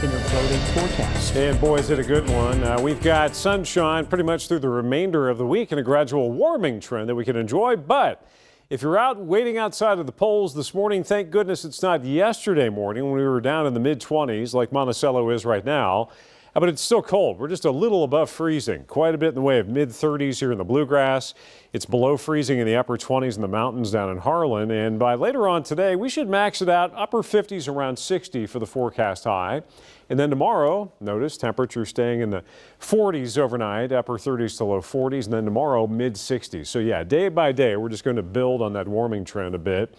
in your boating forecast. And boy, is it a good one. We've got sunshine pretty much through the remainder of the week and a gradual warming trend that we can enjoy. But if you're out waiting outside of the poles this morning, thank goodness it's not yesterday morning when we were down in the mid-20s like Monticello is right now. But it's still cold. We're just a little above freezing, quite a bit in the way of mid-30s here in the Bluegrass. It's below freezing in the upper 20s in the mountains down in Harlan. And by later on today, we should max it out upper 50s, around 60 for the forecast high. And then tomorrow, notice temperatures staying in the 40s overnight, upper 30s to low 40s, and then tomorrow mid 60s. So yeah, day by day, we're just going to build on that warming trend a bit.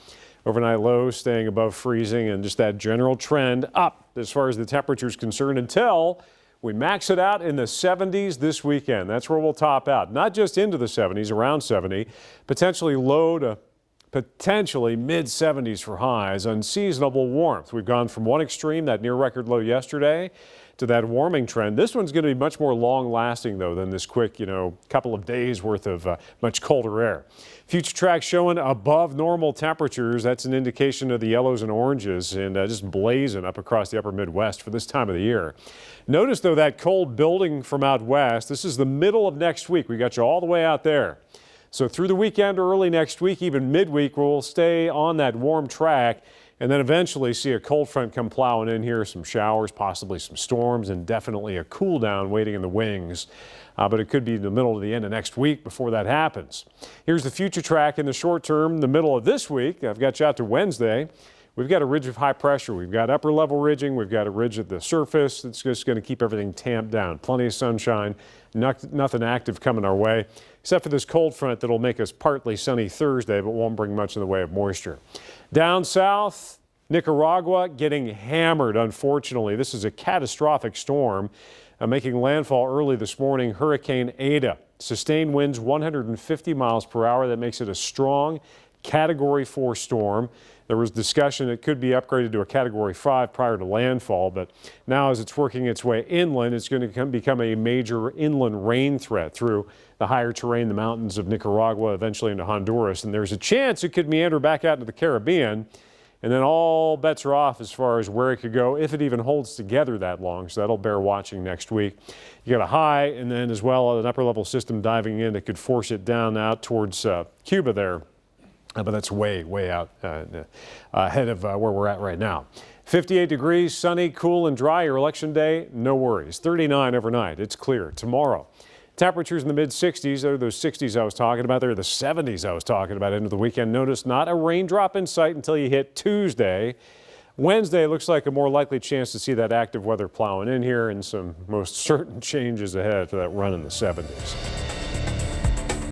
Overnight lows staying above freezing and just that general trend up as far as the temperature is concerned until we max it out in the 70s this weekend. That's where we'll top out. Not just into the 70s, around 70, potentially low to potentially mid 70s for highs. Unseasonable warmth. We've gone from one extreme, that near record low yesterday, to that warming trend. This one's going to be much more long lasting though than this quick, couple of days worth of much colder air. Future tracks showing above normal temperatures. That's an indication of the yellows and oranges and just blazing up across the upper Midwest for this time of the year. Notice though that cold building from out west. This is the middle of next week. We got you all the way out there. So through the weekend or early next week, even midweek, we'll stay on that warm track and then eventually see a cold front come plowing in here, some showers, possibly some storms, and definitely a cool down waiting in the wings. But it could be the middle to the end of next week before that happens. Here's the future track in the short term, the middle of this week. I've got you out to Wednesday. We've got a ridge of high pressure. We've got upper level ridging. We've got a ridge at the surface that's just going to keep everything tamped down. Plenty of sunshine, nothing active coming our way, except for this cold front that'll make us partly sunny Thursday, but won't bring much in the way of moisture. Down south, Nicaragua getting hammered, unfortunately. This is a catastrophic storm making landfall early this morning. Hurricane Ada. Sustained winds 150 miles per hour. That makes it a strong Category 4 storm. There was discussion it could be upgraded to a Category 5 prior to landfall, but now as it's working its way inland, it's going to become a major inland rain threat through the higher terrain, the mountains of Nicaragua, eventually into Honduras. And there's a chance it could meander back out into the Caribbean. And then all bets are off as far as where it could go, if it even holds together that long. So that'll bear watching next week. You got a high and then as well an upper level system diving in that could force it down out towards Cuba there. But that's way out ahead of where we're at right now. 58 degrees, sunny, cool and dry. Your election day, no worries. 39 overnight. It's clear. Tomorrow, temperatures in the mid-60s. They're those 60s I was talking about. They're the 70s I was talking about into the weekend. Notice not a raindrop in sight until you hit Tuesday. Wednesday looks like a more likely chance to see that active weather plowing in here and some most certain changes ahead for that run in the 70s.